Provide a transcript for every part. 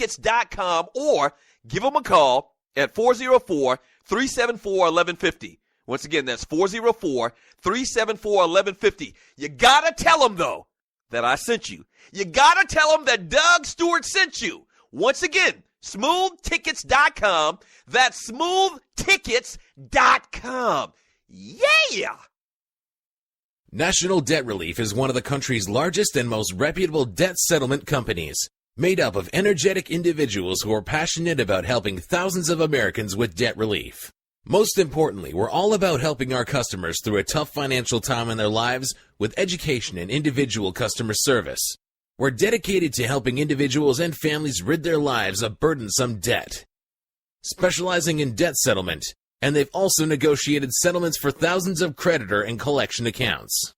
smoothtickets.com or give them a call at 404-374-1150. Once again, that's 404-374-1150. You got to tell them, though, that I sent you. You got to tell them that Doug Stewart sent you. Once again, smoothtickets.com. That's smoothtickets.com. Yeah! National Debt Relief is one of the country's largest and most reputable debt settlement companies, made up of energetic individuals who are passionate about helping thousands of Americans with debt relief. Most importantly, we're all about helping our customers through a tough financial time in their lives with education and individual customer service. We're dedicated to helping individuals and families rid their lives of burdensome debt, specializing in debt settlement, and they've also negotiated settlements for thousands of creditor and collection accounts.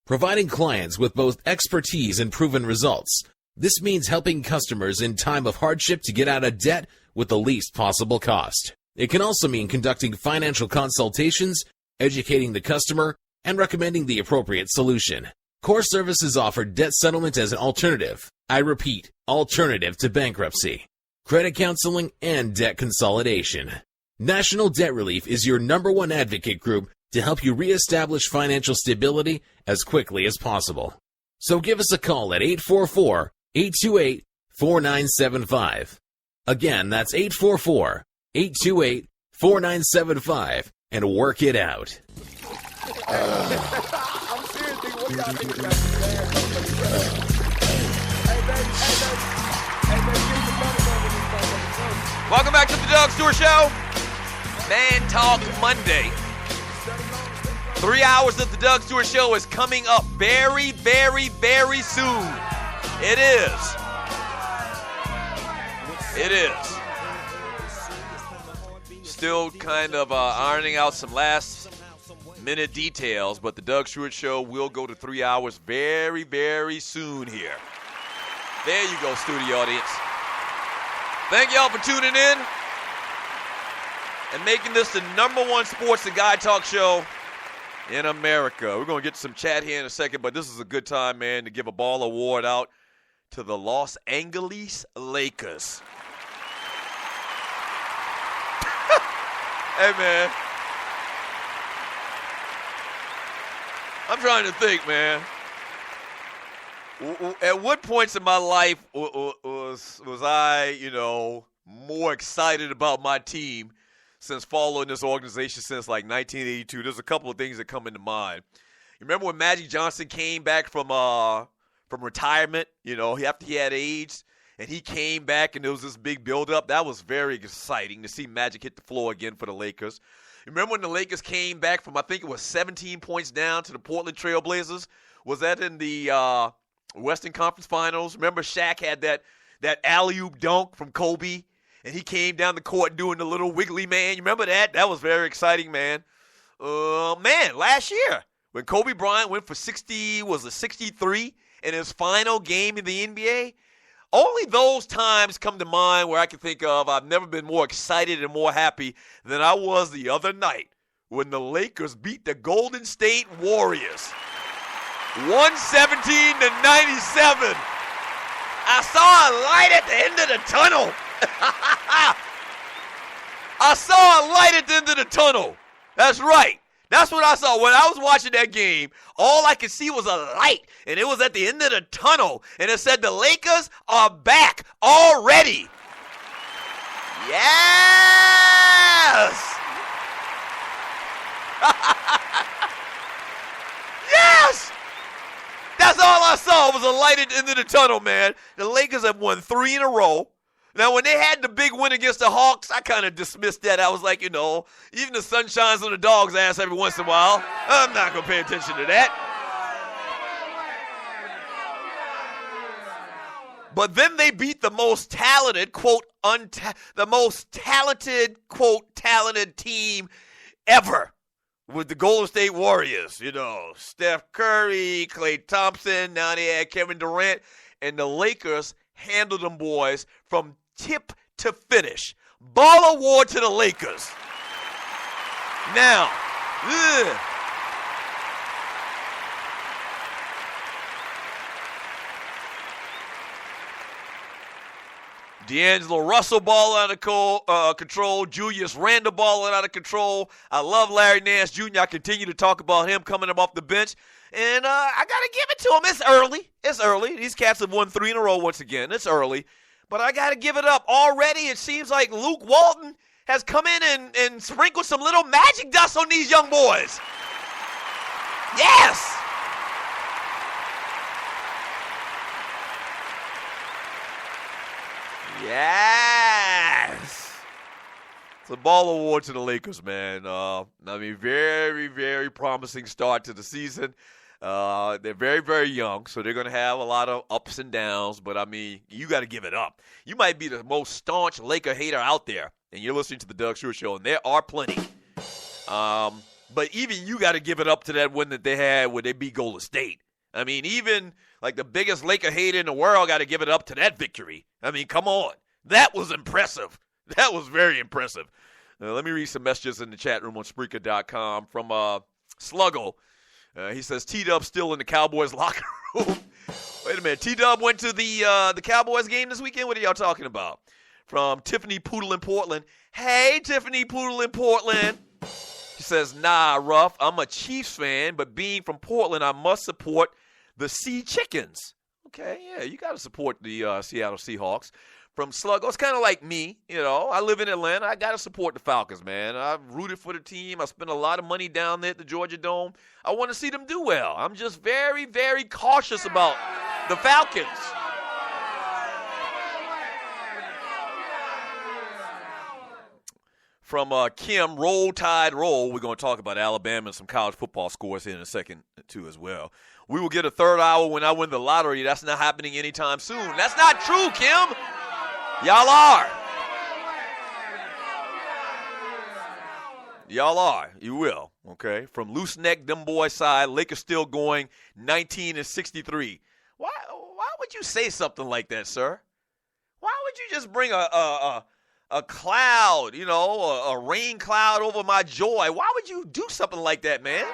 Providing clients with both expertise and proven results, this means helping customers in time of hardship to get out of debt with the least possible cost. It can also mean conducting financial consultations, educating the customer, and recommending the appropriate solution. Core Services offer debt settlement as an alternative. I repeat, alternative to bankruptcy, credit counseling, and debt consolidation. National Debt Relief is your #1 advocate group to help you reestablish financial stability as quickly as possible. So give us a call at 844-828-4975. Again, that's 844-828-4975 and work it out. I'm serious, nigga. What y'all niggas got to Welcome back to the Doug Stewart Show. Man Talk Monday. 3 hours of the Doug Stewart Show is coming up very, very, very soon. It is. It is. Still kind of ironing out some last-minute details, but the Doug Stewart Show will go to 3 hours very, very soon here. There you go, studio audience. Thank y'all for tuning in and making this the #1 sports and guy talk show in America. We're going to get some chat here in a second, but this is a good time, man, to give a ball award out to the Los Angeles Lakers. Hey, man. I'm trying to think, man. At what points in my life was I, more excited about my team since following this organization since like 1982? There's a couple of things that come into mind. You remember when Magic Johnson came back from retirement, after he had aged, and he came back and there was this big buildup? That was very exciting to see Magic hit the floor again for the Lakers. You remember when the Lakers came back from, I think it was 17 points down to the Portland Trail Blazers? Was that in the Western Conference Finals? Remember Shaq had that alley-oop dunk from Kobe, and he came down the court doing the little wiggly man. You remember that? That was very exciting, man. Last year when Kobe Bryant went for 63 in his final game in the NBA, only those times come to mind where I can think of I've never been more excited and more happy than I was the other night when the Lakers beat the Golden State Warriors 117-97. I saw a light at the end of the tunnel. I saw a light at the end of the tunnel. That's right. That's what I saw. When I was watching that game, all I could see was a light, and it was at the end of the tunnel, and it said the Lakers are back already. Yes! Yes! That's all I saw was a light at the end of the tunnel, man. The Lakers have won 3 in a row. Now, when they had the big win against the Hawks, I kind of dismissed that. I was like, even the sun shines on the dog's ass every once in a while. I'm not going to pay attention to that. But then they beat the most talented, quote, talented team ever with the Golden State Warriors. Steph Curry, Klay Thompson, now they had Kevin Durant, and the Lakers handled them boys from tip to finish. Ball award to the Lakers. Now, D'Angelo Russell balling out of control. Julius Randle balling out of control. I love Larry Nance Jr. I continue to talk about him coming up off the bench. And I got to give it to him. It's early. It's early. These cats have won 3 in a row once again. It's early. But I got to give it up. Already it seems like Luke Walton has come in and sprinkled some little magic dust on these young boys. Yes! Yes! It's a ball award to the Lakers, man. Very, very promising start to the season. They're very, very young, so they're going to have a lot of ups and downs. But, you got to give it up. You might be the most staunch Laker hater out there, and you're listening to the Doug Stewart Show, and there are plenty. But even you got to give it up to that win that they had where they beat Golden State. Even like the biggest Laker hater in the world got to give it up to that victory. Come on. That was impressive. That was very impressive. Let me read some messages in the chat room on Spreaker.com from Sluggo. He says, T-Dub still in the Cowboys locker room. Wait a minute. T-Dub went to the Cowboys game this weekend? What are y'all talking about? From Tiffany Poodle in Portland. Hey, Tiffany Poodle in Portland. She says, nah, Ruff, I'm a Chiefs fan, but being from Portland, I must support the Sea Chickens. Okay, yeah, you got to support the Seattle Seahawks. From Sluggo, it's kind of like me, I live in Atlanta. I got to support the Falcons, man. I've rooted for the team. I spent a lot of money down there at the Georgia Dome. I want to see them do well. I'm just very, very cautious about the Falcons. From Kim, Roll Tide Roll, we're going to talk about Alabama and some college football scores here in a second, too, as well. We will get a third hour when I win the lottery. That's not happening anytime soon. That's not true, Kim. Y'all are. Y'all are. You will, okay? From Loose Neck, them boys side, Lakers still going 19-63. Why would you say something like that, sir? Why would you just bring a cloud, a rain cloud over my joy? Why would you do something like that, man?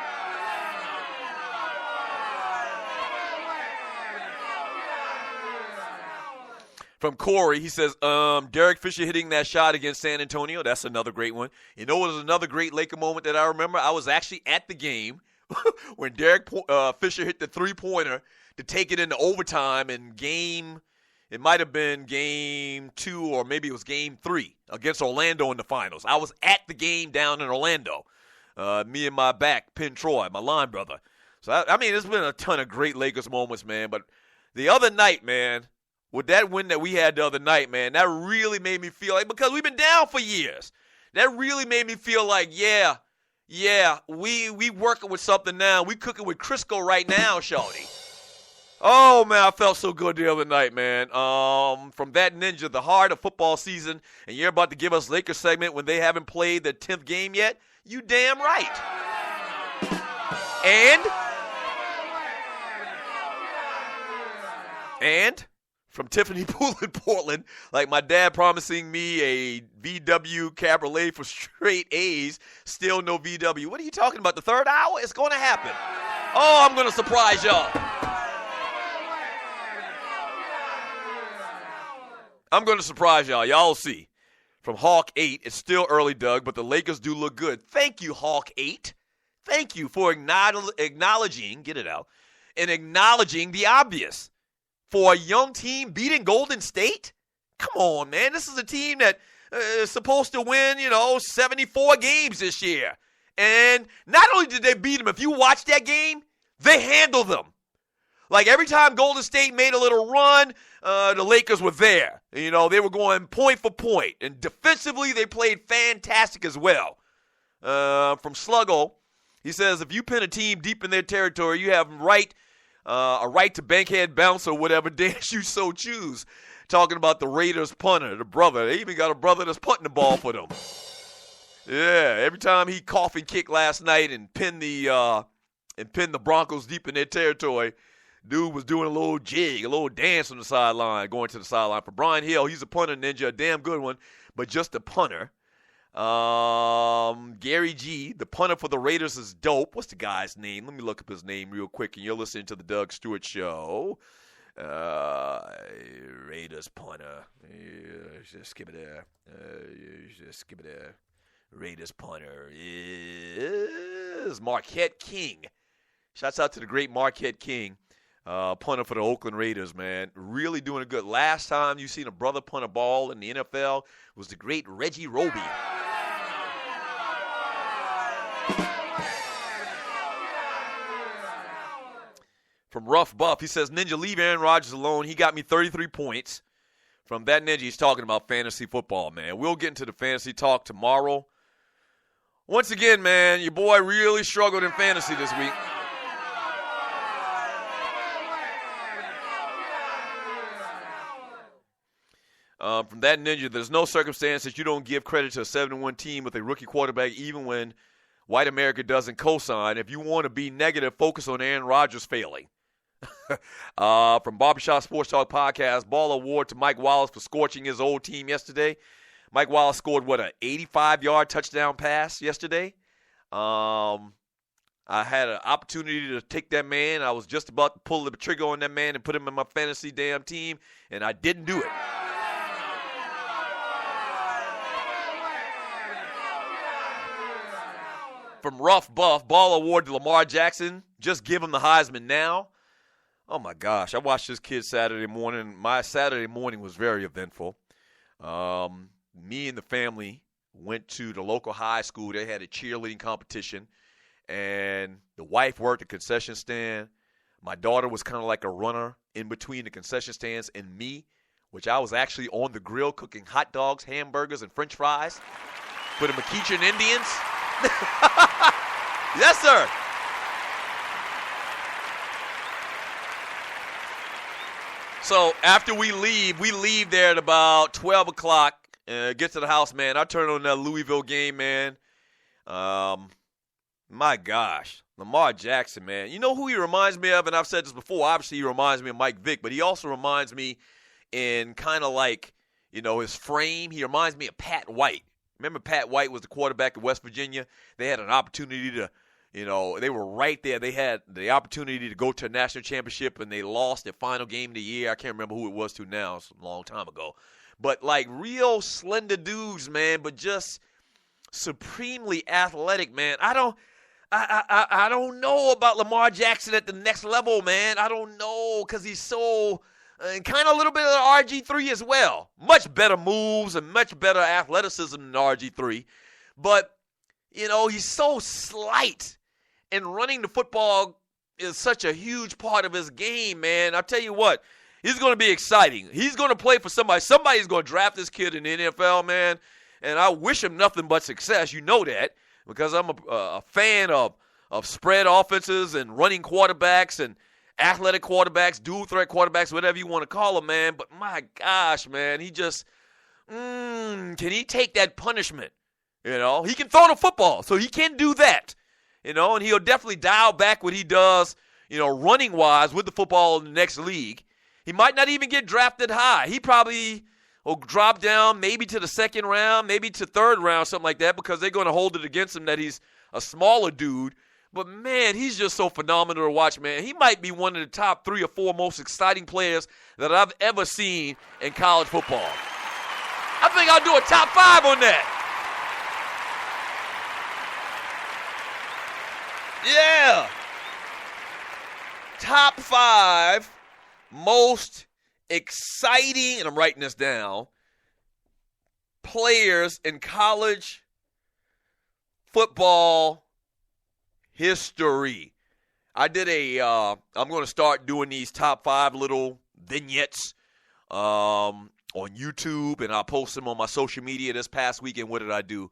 From Corey, he says, Derek Fisher hitting that shot against San Antonio. That's another great one. It was another great Laker moment that I remember. I was actually at the game when Derek Fisher hit the three-pointer to take it into overtime in it might have been game 2 or maybe it was game 3 against Orlando in the finals. I was at the game down in Orlando. Me and my back, Penn Troy, my line brother. So, there's been a ton of great Lakers moments, man. But the other night, man, with that win that we had the other night, man, that really made me feel like, because we've been down for years, that really made me feel like, we working with something now. We cooking with Crisco right now, shawty. Oh, man, I felt so good the other night, man. From that ninja, the heart of football season, and you're about to give us Lakers segment when they haven't played their 10th game yet? You damn right. And from Tiffany Poole in Portland, like my dad promising me a VW Cabriolet for straight A's, still no VW. What are you talking about? The third hour? It's going to happen. Oh, I'm going to surprise y'all. I'm going to surprise y'all. Y'all will see. From Hawk 8, it's still early, Doug, but the Lakers do look good. Thank you, Hawk 8. Thank you for acknowledging, get it out, and acknowledging the obvious. For a young team beating Golden State? Come on, man. This is a team that is supposed to win, 74 games this year. And not only did they beat them, if you watch that game, they handled them. Like every time Golden State made a little run, the Lakers were there. They were going point for point. And defensively, they played fantastic as well. From Sluggo, he says, if you pin a team deep in their territory, you have a right to bankhead bounce or whatever dance you so choose. Talking about the Raiders punter, the brother. They even got a brother that's punting the ball for them. Yeah, every time he coffin kicked last night and pinned the Broncos deep in their territory, dude was doing a little jig, a little dance on the sideline, going to the sideline. For Brian Hill, he's a punter ninja, a damn good one, but just a punter. Gary G, the punter for the Raiders is dope. What's the guy's name? Let me look up his name real quick, and you're listening to the Doug Stewart Show. Raiders punter. Just skip it there. Just skip it there. Raiders punter is Marquette King. Shouts out to the great Marquette King, punter for the Oakland Raiders, man. Really doing it good. Last time you seen a brother punt a ball in the NFL was the great Reggie Roby. From Rough Buff, he says, Ninja, leave Aaron Rodgers alone. He got me 33 points. From that Ninja, he's talking about fantasy football, man. We'll get into the fantasy talk tomorrow. Once again, man, your boy really struggled in fantasy this week. From that Ninja, there's no circumstance that you don't give credit to a 7-1 team with a rookie quarterback, even when white America doesn't co-sign. If you want to be negative, focus on Aaron Rodgers failing. From Barbershop Sports Talk Podcast, Ball Award to Mike Wallace for scorching his old team yesterday. Mike Wallace scored, an 85-yard touchdown pass yesterday. I had an opportunity to take that man. I was just about to pull the trigger on that man and put him in my fantasy damn team, and I didn't do it. From Rough Buff, Ball Award to Lamar Jackson. Just give him the Heisman now. Oh, my gosh. I watched this kid Saturday morning. My Saturday morning was very eventful. Me and the family went to the local high school. They had a cheerleading competition, and the wife worked the concession stand. My daughter was kind of like a runner in between the concession stands and me, which I was actually on the grill cooking hot dogs, hamburgers, and French fries for the McEachin Indians. Yes, sir. So after we leave there at about 12 o'clock, get to the house, man. I turn on that Louisville game, man. My gosh, Lamar Jackson, man. You know who he reminds me of? And I've said this before. Obviously, he reminds me of Mike Vick, but he also reminds me in kind of like, his frame. He reminds me of Pat White. Remember Pat White was the quarterback of West Virginia? They had an opportunity to, they were right there. They had the opportunity to go to a national championship, and they lost their final game of the year. I can't remember who it was to now. It's a long time ago. But, like, real slender dudes, man, but just supremely athletic, man. I don't know about Lamar Jackson at the next level, man. I don't know because he's so kind of a little bit of RG3 as well. Much better moves and much better athleticism than RG3. But, he's so slight. And running the football is such a huge part of his game, man. I'll tell you what, he's going to be exciting. He's going to play for somebody. Somebody's going to draft this kid in the NFL, man. And I wish him nothing but success. You know that because I'm a fan of spread offenses and running quarterbacks and athletic quarterbacks, dual threat quarterbacks, whatever you want to call them, man. But my gosh, man, he just can he take that punishment? He can throw the football, so he can do that. And he'll definitely dial back what he does, running-wise with the football in the next league. He might not even get drafted high. He probably will drop down maybe to the second round, maybe to third round, something like that, because they're going to hold it against him that he's a smaller dude. But, man, he's just so phenomenal to watch, man. He might be one of the top 3 or 4 most exciting players that I've ever seen in college football. I think I'll do a top 5 on that. Yeah. Top 5 most exciting, and I'm writing this down, players in college football history. I did I'm going to start doing these top 5 little vignettes on YouTube, and I'll post them on my social media this past weekend. What did I do?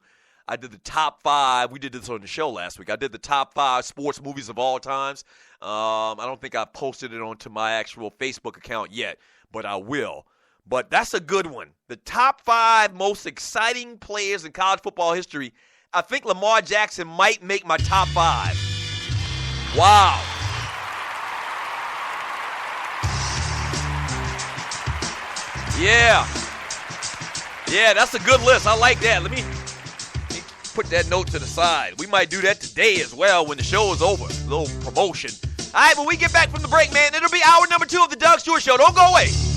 I did the top 5. We did this on the show last week. I did the top 5 sports movies of all times. I don't think I posted it onto my actual Facebook account yet, but I will. But that's a good one. The top 5 most exciting players in college football history. I think Lamar Jackson might make my top 5. Wow. Yeah. Yeah, that's a good list. I like that. Let me put that note to the side. We might do that today as well when the show is over. A little promotion. All right, when we get back from the break, man, it'll be hour number 2 of the Doug Stewart Show. Don't go away.